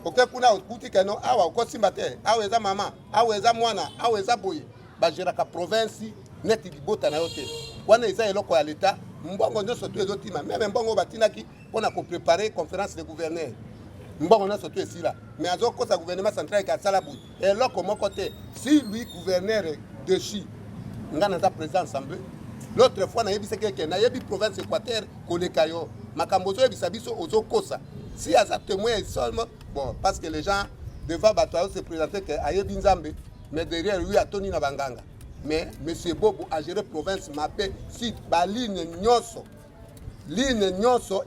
oke kuna okutika no awa okosimba te awa eza mama awa eza mwana awa eza boye bageraka province neti libota na yo te wana eza eloko ya leta mbongo nyonso tu ezotima meme mbongo batinaki mpona kopréparer conférence de gouverneur mbongo nyonso tu esila mais azokosa gouvernement central ekasala boye eloko moko te si lui gouverneur de chi nga naza président assemblée. L'autre fois, na yebisa keke na yebi province Équateur koleka yo makambo zo yebisa biso ozo kosa si aza témoin seulement bon parce que les gens devant batoyo se présenter que ayebi nzambe mais derrière lui atoni na banganga mais monsieur Bobo a géré province mabe si ba ligne nyonso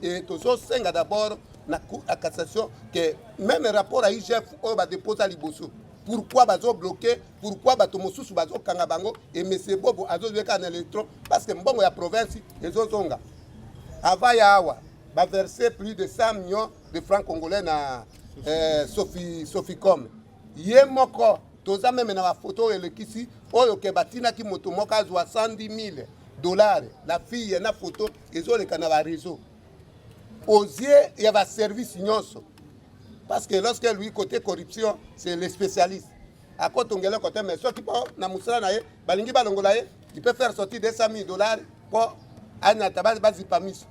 et tozo senga d'abord na cour à cassation que même rapport à IGF o ba déposer liboso. Pourquoi bazo bloqué? Pourquoi bato mosusu bazo kanga bango et monsieur Bobo azo weka na électron parce que mbongo ya province ezo zonga. Avant ya awa ba verser plus de 100 millions de francs congolais na Soficom. Ye moko toza même na ba photo elekisi oyo ke batina ki moto moko azwa $110,000. La fille na photo ezo le kana ba réseau. Ozier ya ba service nyonso. Parce que lorsque lui, côté corruption, c'est le spécialiste. À côté de côté, mais ceux qui peuvent, il peut faire sortir $200,000 pour un tabac basipamis.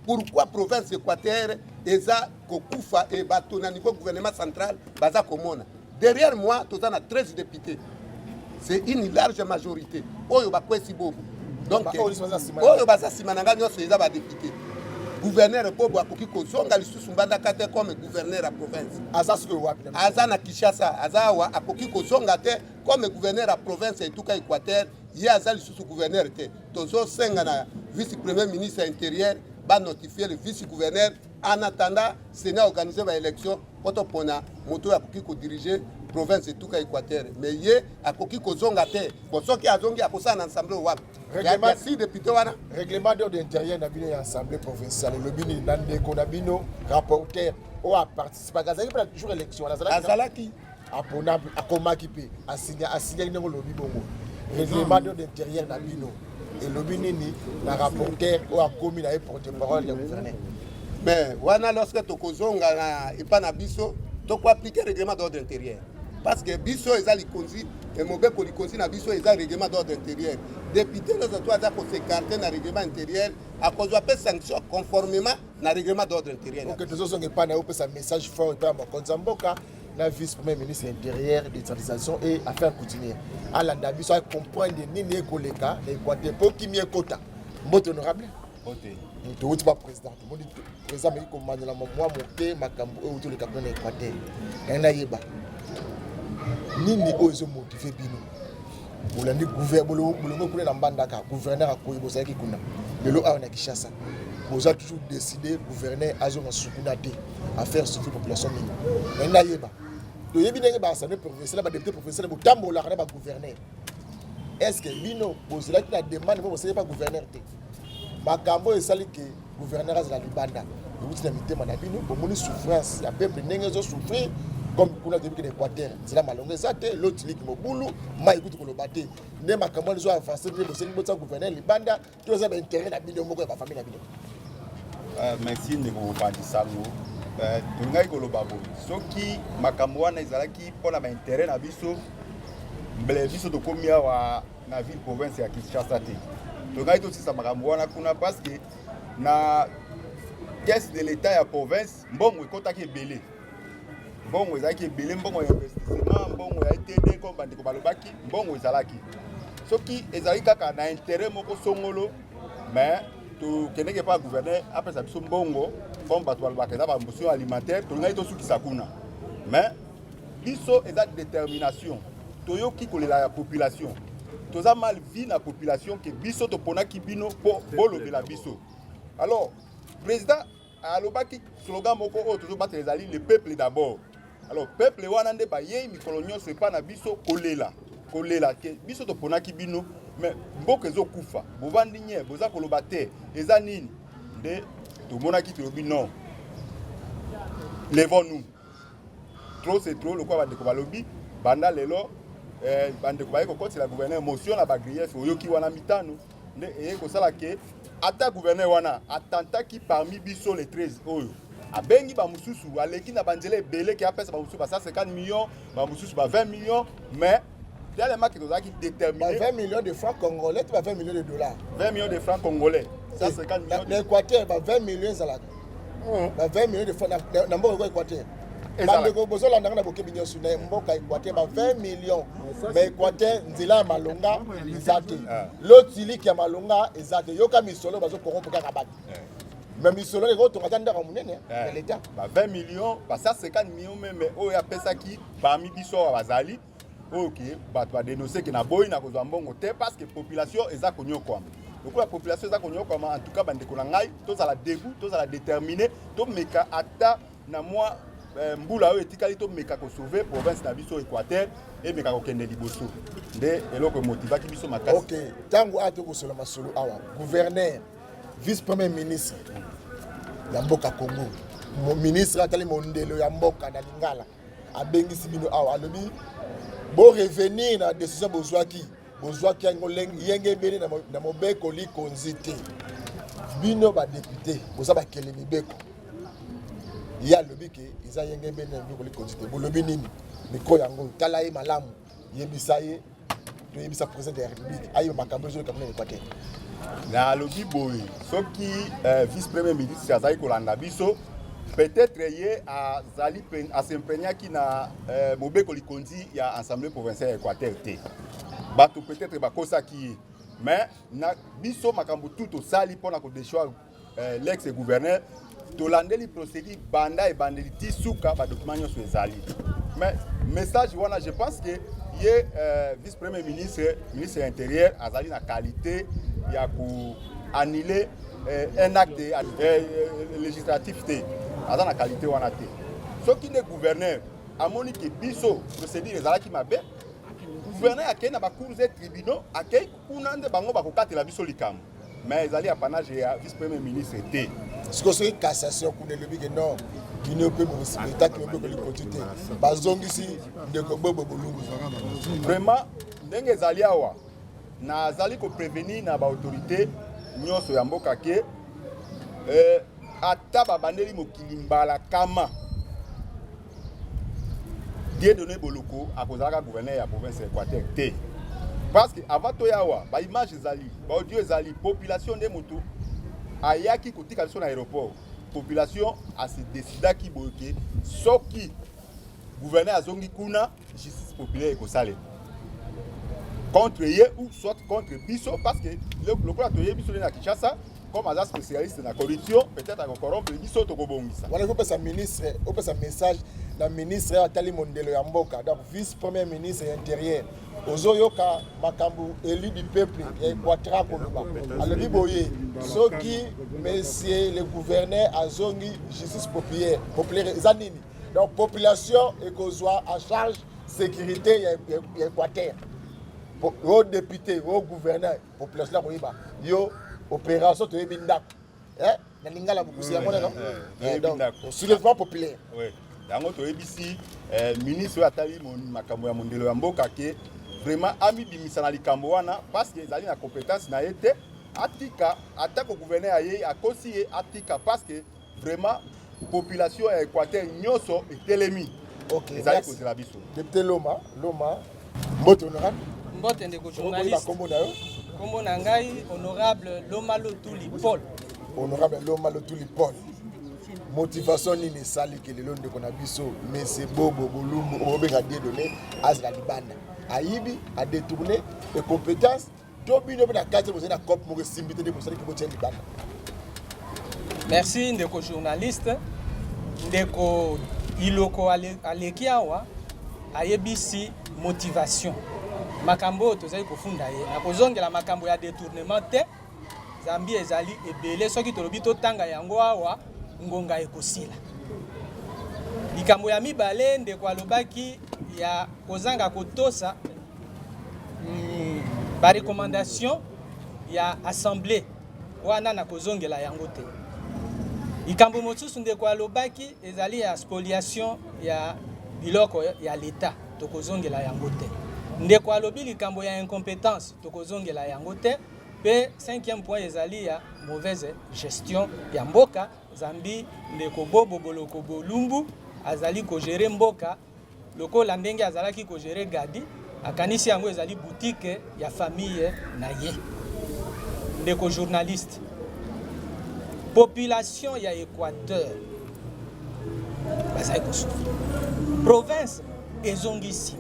Pourquoi province Équateur, Eza, Kokufa et Bato, au niveau gouvernement central, Baza Komona. Derrière moi, tout a 13 députés. C'est une large majorité. Oyo Bakwesi Bobo. Donc, Oyo Baza Simananga, nous sommes des députés. Gouverneur Bobo akoki kozonga lisusu mbanda kate comme gouverneur à province. Aza na Kinshasa, aza wa akoki kozonga te comme gouverneur à province et tout cas Équateur, ye aza lisusu gouverneur te. Tozo senga na vice-premier ministre intérieur ba notifier le vice-gouverneur en attendant Sénat organiser ba élection poto pona moto akoki ko diriger province et tout cas Équateur. Mais ye akoki kozonga te. Bon soki azongi akosa na ensemble wa. Règlement d'ordre intérieur dans l'Assemblée provinciale. Le bini nande konabino rapporteur ou a participé à toujours élection. Azalaki apona akoma kipe asigné ngo lobi bongo. Règlement d'ordre intérieur na bino et le bini ni na rapporteur ou a commis na porte-parole du gouverneur. Mais wana lorsque tokozonga na ipana biso to ko appliquer règlement d'ordre intérieur. Parce que biso ezali konzi et mobeko likonzi na biso ezali règlement d'ordre intérieur. Député les autres doivent s'écarter dans le règlement intérieur à cause de la sanction conformément au règlement d'ordre intérieur. Donc, nous avons un message fort pour Konzamboka, la vice-premier ministre intérieur, décentralisation et affaires coutumières. À l'Andabi, ça comprendre ni les collègues, les Équateur, pour qui m'y est quota. Mot honorable. touti ba président tomoni président meki komandela mwa moke makambo oyo toleka kuna na Équateur na yeba nini oyo ezomotive bino bolandi bolongo kuna na mbandaka gouverneur akoyi bozalaki kuna lelo awa na Kinshasa boza toujours décidé gouverneur azonga sukuna te à faire souffrir population mingi na yeba toyebi ndenge baassemblée provinciale badéputé provinciale botambolaka na bagouverneur est-ce que bino bozalaki na demande po bosali pa gouverneur te makambo esali ke gouverneur azala libanda euti na mitema na bino bomoni souffrance ya peuple ndenge ezosouffrir comme kuna toyebi ke na Équateur nzela malongo eza te lotiliki mobulu mai ekuti koloba te nde makambo wana ezoavance mpe bosali botya gouverneur libanda to eza baintérêt na bino moko ya bafamille na bino. Merci ndeko Pandisango. Tolingai koloba boye soki makambo wana ezalaki mpona baintérêt na biso mbele biso tokomi awa na ville province ya Kinshasa te tolingai tosisa makambo wana kuna parce que na caisse de l'état ya province mbongo ekotaki ebele mbongo ezalaki ebele mbongo ya investissement mbongo ya ETD comme bandeko balobaki mbongo ezalaki soki ezalaki kaka na intérêt moko songolo mais tokendeke pa gouverneur apesa biso mbongo comme bato balobaka eza bambosion alimentaire tolingai tosukisa kuna mais biso eza détermination toyoki kolela ya population toza mal vi na population ke biso toponaki bino po bolobela biso alors président alobaki slogan moko oyo tozobatela ezali le peuple d'abord alors peuple wana nde bayei mikolo nyonso epa na biso kolela ke biso toponaki bino mais mboka ezokufa bovandi nye boza koloba te eza nini nde tomonaki tolobi non levons-nous trop c'est trop lokwa bandeko balobi banda lelo bandeko baye kokotela gouverneur motion na bagrief oyoki wana mitano nde eye kosala ke ata gouverneur wana atantaki parmi biso les 13 oyo abengi bamususu aleki na banzela ebele ke apesa bamususu ba 150 millions bamususu ba 20 millions mais tellement que nous avons déterminé 20 millions de francs congolais, 20 millions de dollars. 20 millions de francs congolais. 150 millions. L'Équateur, 20 millions de 20 millions de francs dans l'Équateur. Bandeko bozola ndanga na bokebinyo suna mboka Équateur 20 millions. Mais Équateur nzela malonga ezate. Lotiliki ya malonga ezate. Yoka misolo bazo corrompre kaka bati. Mais misolo les autres ngata ndaka munene l'État. 20 millions, 150 millions mais oya pesa ki parmi biso bazali. Ok, bato ba dénoncer que na boy na kozwa mbongo te parce que population eza konyokwama. Donc la population eza konyokwama en tout cas bandeko na ngai tozala debout, tozala déterminé, to meka ata na moi mbula oyo etikali to meka ko sauver province na biso Équateur et meka ko kende liboso. Nde eloko motivaki biso makasi. OK, tango ato ko solo masolo awa, gouverneur, vice-premier ministre ya mboka Congo, mon ministre atali mondelo ya mboka na Lingala, abengisi bino awa alobi bo revenir na décision bozwaki yenge bene na mobeko likonzi te bino ba député boza bakele mibeko ya lobi ke eza yenge bene na mobeko likonzi te bolobi nini miko yango tala ye malamu yebisa ye to yebisa président de la république ayo makambo zo kamena Équateur na lobi boy soki vice premier ministre azali kolanda biso peut-être yé à Zali à s'imprégner qui na mobeko likonzi ya assemblée provinciale Équateur té bato peut-être bakosa qui mais na biso makambo tout au sali pona ko déchoir l'ex gouverneur to landeli procédure banda et bandeli tisuka ba document nyo sur Zali mais message wana je pense que yé vice premier ministre ministre intérieur azali na qualité ya ko annuler un acte législatif té dans la qualité wana te soki ne gouverneur amoni ke biso procédure ezalaki mabe gouverneur akei na bacours et tribunaux akei kuna nde bango bakokatela biso likambo mais ezali apanage ya vice premier ministre te soki cassation kuna lobi ke non bino pe mosimeta ki mobeko likonzi te bazongisi ndeko bobo bolungu vraiment ndenge ezali awa nazali koprévenir na baautorité nyonso ya mboka ke ata babandeli mokili mbala kama Dieudonné Boloko akozalaka gouverneur ya province ya Équateur te parce que avant to yawa ba image ezali ba audio ezali population de moto ayaki kotika biso na aéroport population a se décidaki boke soki gouverneur azongi kuna justice populaire ekosale contre ye ou soit contre biso parce que le quoi to ye biso na Kinshasa comme un spécialiste dans la corruption, peut-être à corrompre biso to kobongisa. Voilà, il faut un ministre, il faut un message dans le ministre Atali Mondelo Yamboka, donc vice-premier ministre intérieur. Ozoyoka makambu élu du peuple et Quatra Koluba. Alors Biboye, ceux qui messieurs le gouverneur Azongi justice populaire Zanini. Donc population et qu'on soit en charge sécurité et Équateur. Au député, au gouverneur, population là yo opération to ebindak. Na lingala bukusi yango non. Donc soulèvement populaire. Oui. Yango to ebisi ministre Atali makambo ya Mondelo ya mboka ke vraiment ami bimisa na likambo wana parce que ezali na compétence na été atika attaque au gouverneur aye akosi atika parce que vraiment population ya Équateur nyoso etelemi. OK. Ezali ko zela biso. Député Loma, mbote honorable. Mbote ndeko journaliste. Kombo na ngai honorable Loma Lotuli Paul. Honorable Loma Lotuli Paul. Motivation ni sali ke lelo ndeko na biso mais c'est bobo bolumbu obenga die donné azla libanda. Aïbi a détourné les compétences. Merci ndeko journaliste. Ndeko iloko alekiawa ayebisi motivation. Makambo tozali kofunda ye. Nakozongela makambo ya détournement te. Zambi ezali ebele soki tolobi totanga yango awa ngonga ekosila. Likambo ya mibale ndeko alobaki ya kozanga kotosa ba recommandation ya assemblée wana na kozongela yango te. Likambo mosusu ndeko alobaki ezali ya spoliation ya biloko ya l'État tokozongela yango te. Ndeko alobi likambo ya incompétence tokozongela yango te. Pe 5e point ezali ya mauvaise gestion ya mboka zambi ndeko bobo boloko bolumbu azali ko gérer mboka lokola ndenge azalaki ko gérer gadi akanisi yango ezali boutique ya famille na ye. Ndeko journaliste population ya Équateur bazali ko souffrir province ezongisi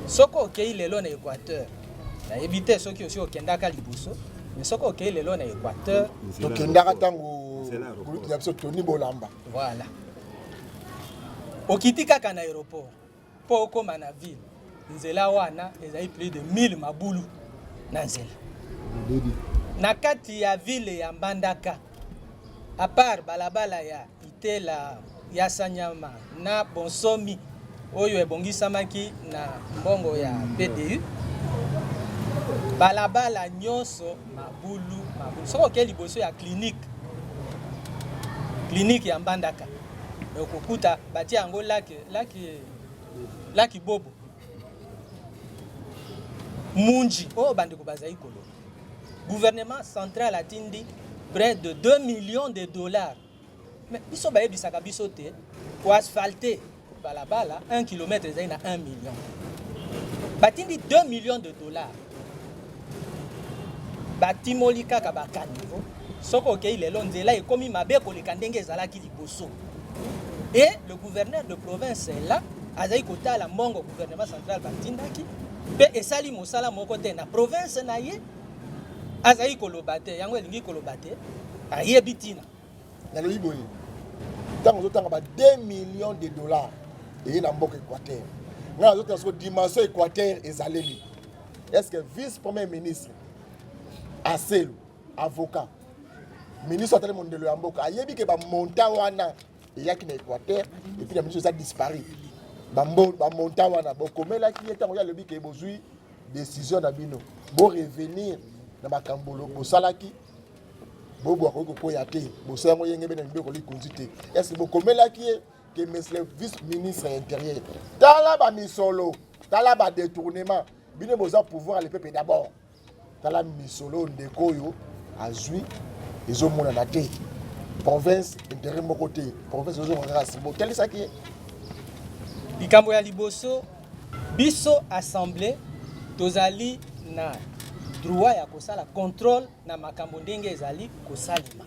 soko okei lelo na Équateur na éviter ceux qui aussi au Kendaka liboso mais soko okei lelo na Équateur to Kendaka tango ya biso Tony Bolamba voilà okiti kaka na aéroport po okoma na ville nzela wana ezali plus de 1000 mabulu na nzela na kati ya ville ya Mbandaka à part balabala ya Itela ya Sanyama na Bonsomi oyo ebongisamaki na mbongo ya PDU balabala nyonso mabulu soko ke liboso ya clinique ya Mbandaka okukuta batia yango laki bobo munji o bandeko bazali kolo gouvernement central atindi près de 2 millions de dollars mais biso bayebisaka biso te pour asphalter balabala 1 km ezali na 1 million batindi 2 millions de dollars batimoli kaka bakanivo soko okei lelo nzela ekomi mabe koleka ndenge ezalaki liboso. Et le gouverneur de province est là, azali kotala mbongo gouvernement central batindaki, pe esali mosala moko te na province na ye, azali kolobate, yango elingi kolobate, ayebi tina. Nalo iboye. Tango zotanga ba 2 millions de dollars et na mboka Équateur. Nga zotanga so dimension Équateur ezaleli. Est-ce que vice-premier ministre Aselu, avocat, ministre Atali Mondelo ya mboka ayebi ke ba monta wana il y a qui Équateur et puis la ministre a disparu. Monta wana bokomela ki eta ngoya lobi ke bozui décision na bino. Bo revenir na makambolo bosalaki bobo ko koya te. Bosala mo yenge bena mbeko li konzite. Est-ce que bokomela ki que monsieur vice ministre intérieur tala ba misolo, tala ba détournement, bino boza pouvoir le peuple d'abord. Tala misolo ndeko yo azui ezomona na te. Province intérêt mon côté province ozo ngasi bo quel ça qui likambo ya liboso biso assemblée tozali na droit ya kosala contrôle na makambo ndenge ezali kosalima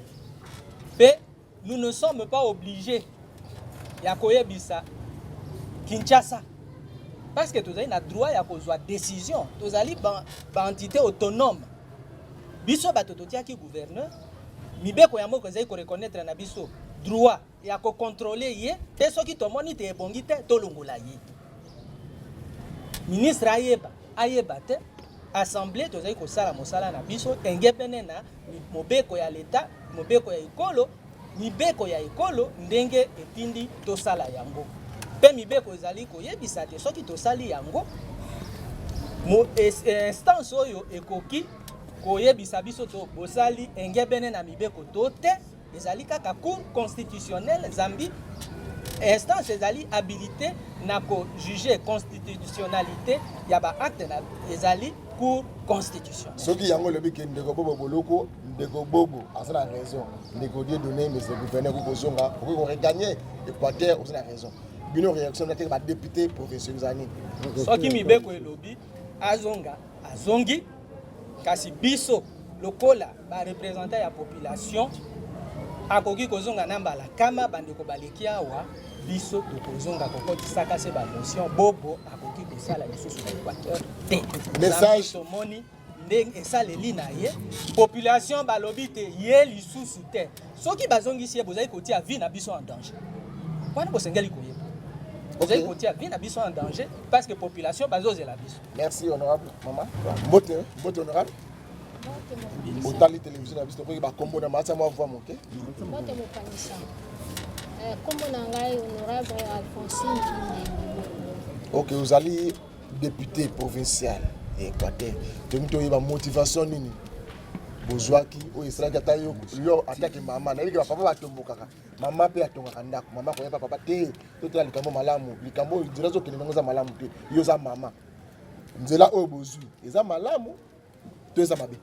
pe nous ne sommes pas obligés ya koyebisa Kinshasa parce que tozali na droit ya kozwa décision tozali ba entité autonome biso bato totiaki gouverneur mibeko ya moko ezali koreconnaître na biso droit ya kocontrôle ye te soki tomoni te ebongi te tolongola ye ministre ayeba te assemblée tozali kosala mosala na biso tenge pene na mobeko ya leta mobeko ya ekolo mibeko ya ekolo ndenge etindi tosala yango pe mibeko ezali koyebisa te soki tosali yango instance oyo ekoki koyebisa biso to bosali engebene na mibeko to te ezali kaka cour constitutionnelle zambi instance ezali habilité na ko juger constitutionnalité ya ba acte na ezali cour constitution soki yango lobi ke ndeko bobo boloko ndeko bobo asala raison ndeko die donner mais le gouverneur ko kozonga ko regagner Équateur osala raison bino réaction na te ba député professionnels ani soki mibeko elobi azongi kasi biso lokola ba représentant ya population akoki kozonga na mbala kama bandeko baleki awa biso tokozonga kokotisaka se ba motion bobo akoki kosala lisusu na Équateur te message tomoni ndenge esaleli na ye population balobi te ye lisusu te soki bazongisi ye bozali kotia vie na biso en danger wana bosengeli koyeba bozali kotia vie na biso en danger parce que population bazozela biso. Merci honorable maman mbote honorable botali télévision na biso tokoki bakombo na matya mwa voix moke mbote mopanisa kombo na ngai honorable Alphonsine Kindembo. ok ozali député provincial Équateur tomi toyeba motivation nini bozwaki oyo esalaki ata yo atake mama nayebiki bapapa batombokaka mama mpe atongaka ndako mama koyeba papa te totala likambo malamu likambo oyo nzela ezokende ndenge eza malamu te yo oza mama nzela oyo bozwi eza malamu to eza mabe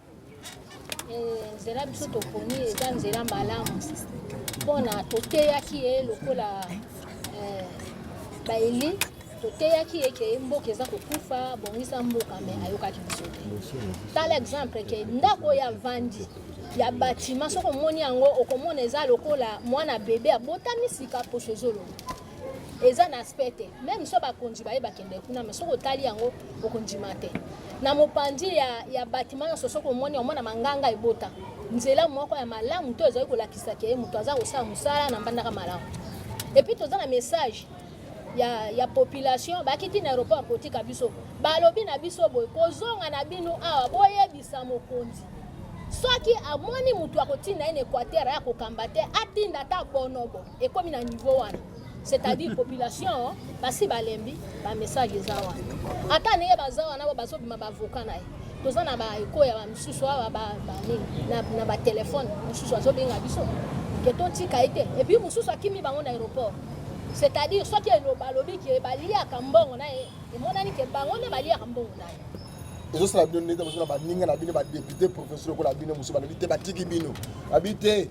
nzela biso toponi eza nzela malamu mpona toteyaki ye lokola baeli toteyaki ye ke mboka eza kokufa bongisa mboka me ayokaki biso te tala exemple ke ndako ya vandi ya batima soko omoni yango okomona eza lokola mwana bebe abotami sika poso ezoloba eza na aspect te même so bakonzi baye bakende kuna me soko otali yango okondima te na mopandi ya batima nyonso soko omoni omona manganga ebota nzela moko ya malamu to ezali kolakisa ke moto aza kosala mosala na mbandaka malamu epuis toza na message ya population bakiti na aéroport kotika biso balobi na biso boye kozonga na bino awa boyebisa mokonzi soki amoni mutu akotinda ene Équateur ya kokamba te atinda ata bonobo ekomi na niveau wana c'est-à-dire population basi balembi ba message eza wana ata neye baza wana bazobima bavoka na ye toza na baeko ya bamisusu awa na batelefone mosusu azobenga biso ke totika ete epuis mosusu akimi bango na aéroport c'est-à-dire soki balobi ke baliaka mbongo na ye emonani ke bango nde baliaka mbongo na ye ezosala bino ndenge mosala baninga na bino badéputé professeur lokola bino mosusu balobi te batiki bino babi te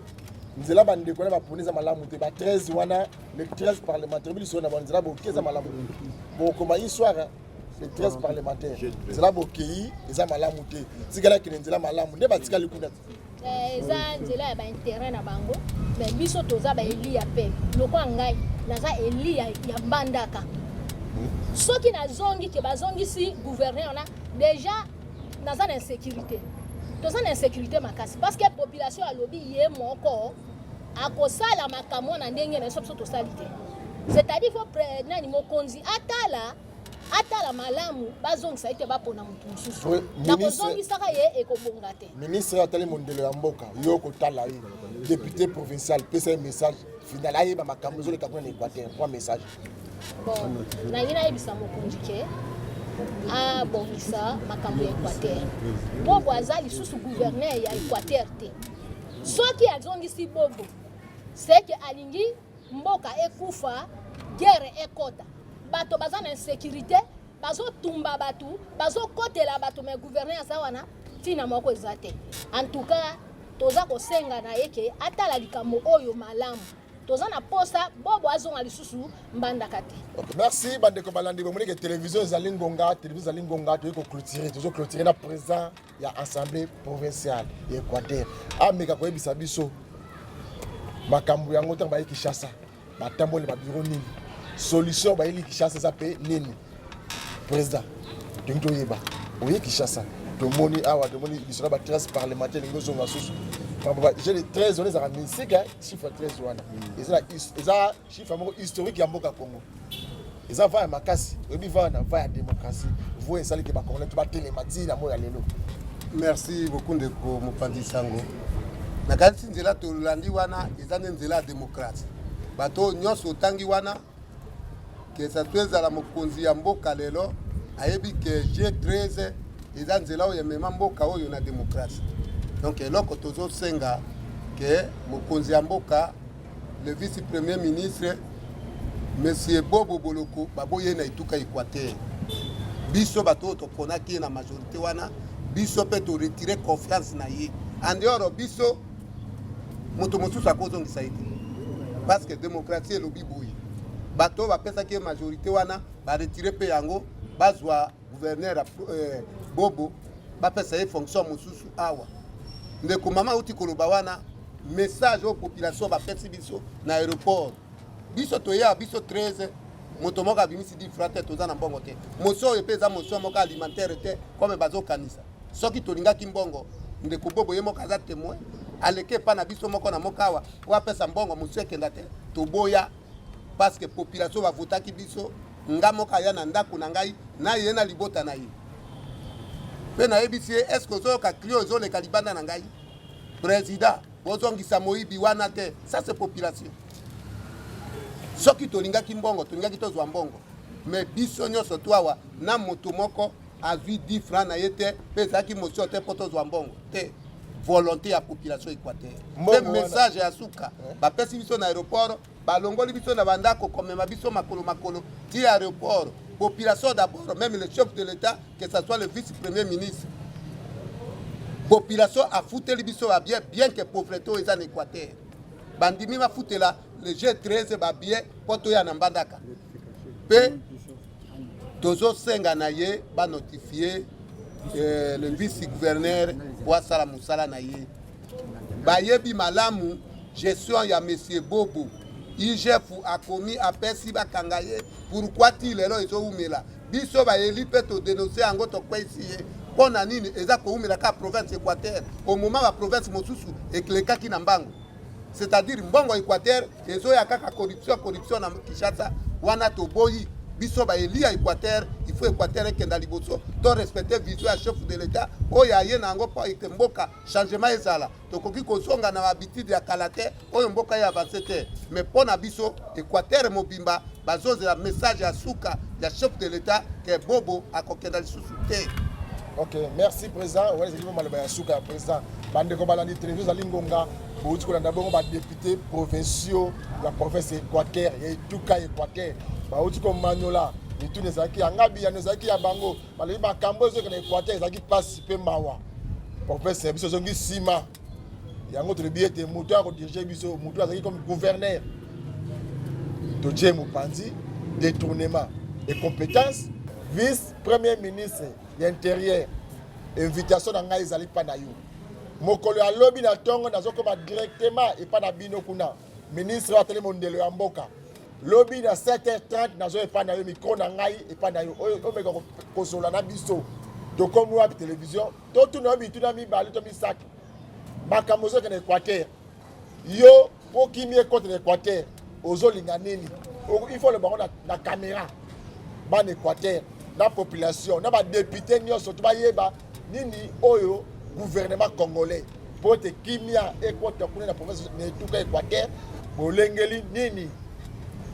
nzela bandeko na baponi eza malamu te ba 13 wana le 13 parlementaire biso na banzela boke eza malamu bokoma histoire le 13 parlementaire nzela bokei eza malamu te tikala kene nzela malamu nde batikali kuna eza nzela ya baintérêt na bango me biso toza baeli ya pe lokola ngai naza eli ya mbandaka soki nazongi ke bazongisi gouverneur na déjà naza na insécurité toza na insécurité makasi parce que population alobi ye moko akosala makambo na ndenge na biso tosali te c'est-à-dire faut nani mokonzi atala malamu bazongisa ete bapona motu mosusu na kozongisaka ye ekobonga te ministre atali mondelo ya mboka yo kotala ye député provincial pesa ye message final ayeba makambo ezoleka kuna na Équateur kwa message bon nangi nayebisa mokonzi ke abongisa makambo ya Équateur bobo aza lisusu gouverneur ya Équateur te soki azongisi bobo seke alingi mboka ekufa guerre ekota bato baza na insécurité bazotumba bato bazokotela bato me gouverneur aza wana ntina moko eza te en tout cas toza kosenga na ye ke atala likambo oyo malamu toza na posa bobo azonga lisusu mbandaka te. Merci bandeko balandi bomoni ke télévision ezali ngonga toyeko clôturer tozo clôturer na président ya assemblée provinciale ya Équateur ameka koyebisa biso makambo yango ntango baye Kinshasa batamboli babiro nini solution baye Kinshasa eza pe nini président tongi toyeba oye Kinshasa tomoni awa tomoni biso ba classe parlementaire lingo zonga susu j'ai les 13 on les a musique chiffre 13 wana eza chiffre moko historique ya mboka Congo eza va ya makasi ebi va na va ya démocratie vous esali ke ba Congolais to ba télématie na moya lelo. Merci beaucoup ndeko Mopandi Sango. Na kanisi nzela tolandi wana eza nzela ya démocratie bato nyonso otangi wana ke sa twezala mokonzi ya mboka lelo ayebi ke G13 eza nzela oyo emema mboka oyo na démocratie. Donc eloko tozosenga ke mokonzi ya mboka le vice-premier ministre Monsieur Bobo Boloko baboye na ituka Équateur. Biso bato toponaki na majorité wana biso pe to retirer confiance na ye. En dehors biso moto mosusu akozongisa ite. Parce que démocratie lobi boye. Bato bapesa ki majorité wana ba retirer pe yango bazwa gouverneur Bobo bapesa ye fonction mosusu awa. Ndeko mama uti koloba wana message aux populations bapesi biso na aéroport. Biso toya biso 13 moto moko abimisi di frate toza na mbongo te. Moso epeza moso moko alimentaire te comme bazo kanisa. Soki tolinga kimbongo ndeko Bobo ye moko aza témoin aleke pa na biso moko na mokawa wa pesa mbongo moso ekenda te toboya parce que population va voter ki biso nga moka ya na ndako na ngai na ye na libota na ye. Pe na ebisi est-ce que zo ka clio zo le kalibanda na ngai président bozongisa moyibi wana te ça c'est population. Soki tolinga kimbongo tolinga kitozwa mbongo mais biso nyonso twawa na moto moko azwi 10 francs na yete pesa ki motion te potozwa mbongo te volonté ya population équateur. Pe message ya suka bapesi biso na aéroport balongoli biso na bandako komema biso makolo ti aéroport population d'abord même le chef de l'état que ça soit le vice-premier ministre population a fouteli biso ba bien que pauvreté est en Équateur bandimi ma foutela le G13 ba bien poto ya na mbandaka pe tozo senga na ye ba notifier le vice-gouverneur wa sala musala na ye ba yebi malamu gestion ya monsieur Bobo IGF a commis à pesi ba kangaye pourquoi ti lelo ezo umela biso ba yeli pe to dénoncer ango to kwesi pona nini eza ko umela ka province Équateur au moment la province mosusu ekleka ki na mbango c'est-à-dire mbongo Équateur ezo ya kaka corruption na Kinshasa wana to boyi biso ba yeli ya Équateur il faut Équateur ekenda liboso to respecter vision ya chef de l'état oyo aye na ngo pa itemboka changement ezala to koki kozonga na habitude ya kalate oyo mboka ya avancer te mais pona biso Équateur mobimba bazozela message ya suka ya chef de l'état que Bobo akokenda lisusu te. Ok, merci président. Ouais, c'est vraiment mal suka président. Bande ko balandi télévision zalingonga bouti ko ndabongo ba député provinciaux la province Équateur et tout cas Équateur. Ba uti ko manyola et tout nezaki angabi ya nezaki ya bango bali ba kambo zo na Équateur ezaki participer mawa. Province biso zongi sima. Yango to le billet de moto ko diriger biso moto azaki comme gouverneur. Dodje Mopandi détournement et compétences vice-premier ministre l'intérieur invitation na ngai ezali pa na yo mokolo ya lobi na tongo nazokoma directement epa na bino kuna ministre wa tele mondelo ya mboka lobi na 7h30 nazo epa na yo micro na ngai epa na yo oyo omeka kosola na biso tokomi wapi télévision totuna yo bituna mibale to misaki makambo ozoke na Équateur yo po kimi ekota na Équateur ozolinga nini il faut le bango na caméra ban Équateur la population na ba député nyonso to bayeba nini oyo gouvernement congolais pour te kimia ekota kuna na province na tuka Équateur bolengeli nini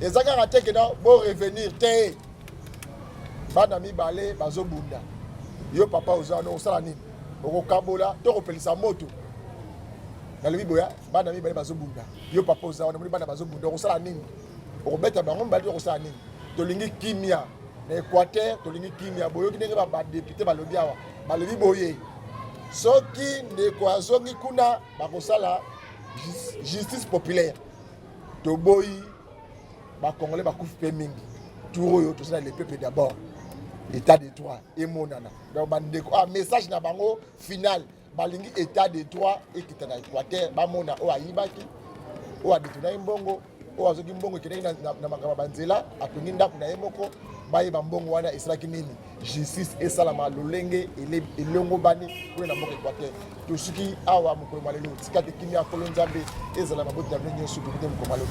ezaka rateke na bo revenir te bana mibale bazobunda yo papa ozana osala nini okokabola to kopelisa moto na lebi boya bana mibale bazobunda yo papa ozana na bana bazobunda osala nini okobeta bango mbali okosala nini tolingi kimia na Équateur tolingi kimia boyo kinenge ba député balobi awa balobi boye soki ndeko azongi kuna bakosala justice populaire to boyi ba congolais bakufi pe mingi touro yo tosala le peuple d'abord état de droit et monana donc bandeko message na bango final balingi état de droit ekita na Équateur ba mona o ayibaki o adetuna mbongo oyo azoki mbongo ekendeki na makambo banzela atongi ndako na ye moko bayeba mbongo wana esalaki nini justice esalama lolenge elongobani oyo na mboka Équateur tosuki awa mokolo malelo tika te kimia kolo nzambe ezala mabota na bino nyonso dokute mokolo malelo